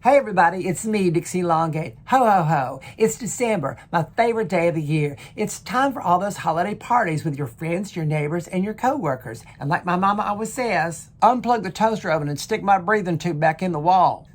Hey everybody, it's me, Dixie Longate. Ho ho ho. It's December, my favorite day of the year. It's time for all those holiday parties with your friends, your neighbors, and your co-workers. And like my mama always says, unplug the toaster oven and stick my breathing tube back in the wall.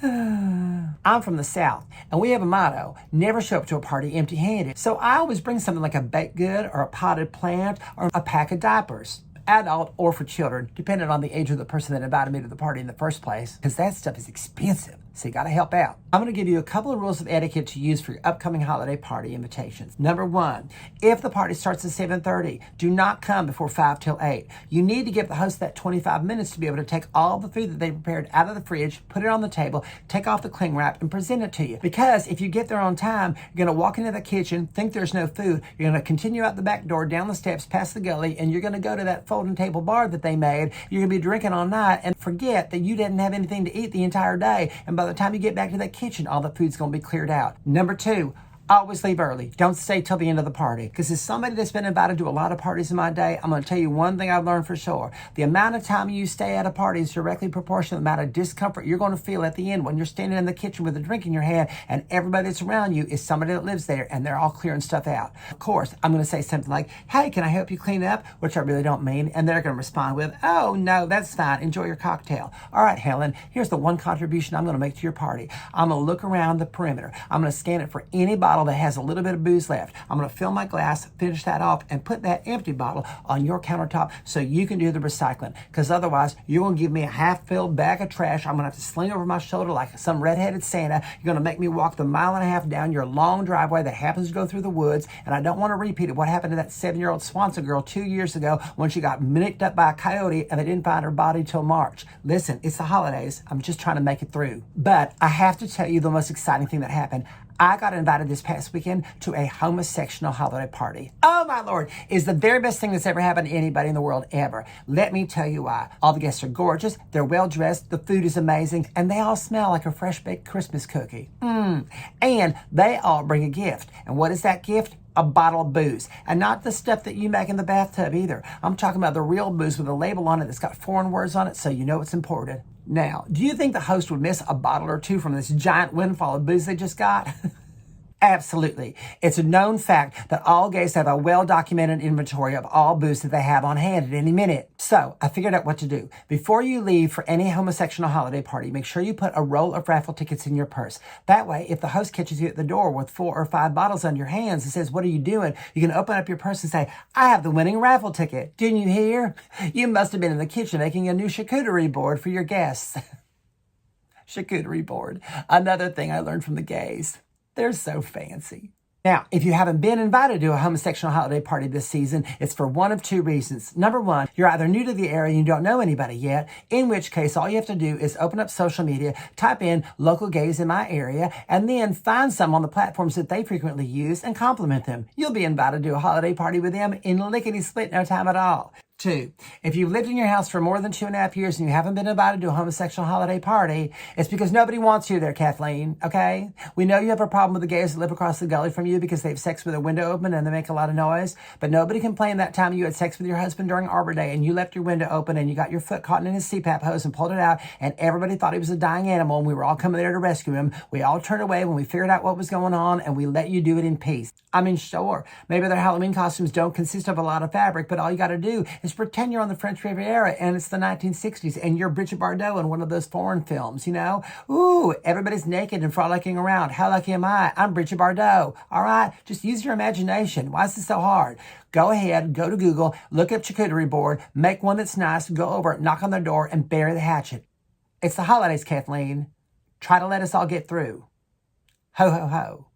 I'm from the South, and we have a motto, never show up to a party empty-handed. So I always bring something like a baked good or a potted plant or a pack of diapers. Adult or for children, depending on the age of the person that invited me to the party in the first place, because that stuff is expensive, so you gotta help out. I'm gonna give you a couple of rules of etiquette to use for your upcoming holiday party invitations. Number one, if the party starts at 7:30, do not come before 5 till 8. You need to give the host that 25 minutes to be able to take all the food that they prepared out of the fridge, put it on the table, take off the cling wrap, and present it to you. Because if you get there on time, you're gonna walk into the kitchen, think there's no food, you're gonna continue out the back door, down the steps, past the gully, and you're gonna go to that folding table bar that they made. You're gonna be drinking all night and forget that you didn't have anything to eat the entire day. And by the time you get back to that kitchen, all the food's gonna be cleared out. Number two, always leave early. Don't stay till the end of the party. Because as somebody that's been invited to a lot of parties in my day, I'm going to tell you one thing I've learned for sure. The amount of time you stay at a party is directly proportional to the amount of discomfort you're going to feel at the end when you're standing in the kitchen with a drink in your hand and everybody that's around you is somebody that lives there and they're all clearing stuff out. Of course, I'm going to say something like, hey, can I help you clean up? Which I really don't mean. And they're going to respond with, oh, no, that's fine. Enjoy your cocktail. All right, Helen, here's the one contribution I'm going to make to your party. I'm going to look around the perimeter. I'm going to scan it for any bottle that has a little bit of booze left. I'm going to fill my glass, finish that off, and put that empty bottle on your countertop so you can do the recycling. Because otherwise, you're going to give me a half-filled bag of trash I'm going to have to sling over my shoulder like some red-headed Santa. You're going to make me walk the 1.5 miles down your long driveway that happens to go through the woods, and I don't want to repeat it. What happened to that 7-year-old Swanson girl 2 years ago when she got nicked up by a coyote and they didn't find her body till March? Listen, it's the holidays. I'm just trying to make it through. But I have to tell you the most exciting thing that happened. I got invited this past weekend to a homosectional holiday party. Oh my Lord, it's the very best thing that's ever happened to anybody in the world ever. Let me tell you why. All the guests are gorgeous, they're well dressed, the food is amazing, and they all smell like a fresh baked Christmas cookie. And they all bring a gift. And what is that gift? A bottle of booze. And not the stuff that you make in the bathtub either. I'm talking about the real booze with a label on it that's got foreign words on it so you know it's imported. Now, do you think the host would miss a bottle or two from this giant windfall of booze they just got? Absolutely. It's a known fact that all guests have a well-documented inventory of all booze that they have on hand at any minute. So I figured out what to do. Before you leave for any homosexual holiday party, make sure you put a roll of raffle tickets in your purse. That way, if the host catches you at the door with 4 or 5 bottles on your hands and says, what are you doing? You can open up your purse and say, I have the winning raffle ticket. Didn't you hear? You must have been in the kitchen making a new charcuterie board for your guests. Charcuterie board. Another thing I learned from the gays. They're so fancy. Now, if you haven't been invited to a homosexual holiday party this season, it's for one of two reasons. Number one, you're either new to the area and you don't know anybody yet, in which case all you have to do is open up social media, type in local gays in my area, and then find some on the platforms that they frequently use and compliment them. You'll be invited to a holiday party with them in lickety-split no time at all. 2, if you've lived in your house for more than 2.5 years and you haven't been invited to a homosexual holiday party, it's because nobody wants you there, Kathleen, okay? We know you have a problem with the gays that live across the gully from you because they have sex with their window open and they make a lot of noise, but nobody complained that time you had sex with your husband during Arbor Day and you left your window open and you got your foot caught in his CPAP hose and pulled it out and everybody thought he was a dying animal and we were all coming there to rescue him. We all turned away when we figured out what was going on and we let you do it in peace. I mean, sure, maybe their Halloween costumes don't consist of a lot of fabric, but all you got to do is pretend you're on the French Riviera and it's the 1960s and you're Bridget Bardot in one of those foreign films, you know? Ooh, everybody's naked and frolicking around. How lucky am I? I'm Bridget Bardot. All right, just use your imagination. Why is this so hard? Go ahead, go to Google, look up charcuterie board, make one that's nice, go over, knock on their door, and bury the hatchet. It's the holidays, Kathleen. Try to let us all get through. Ho, ho, ho.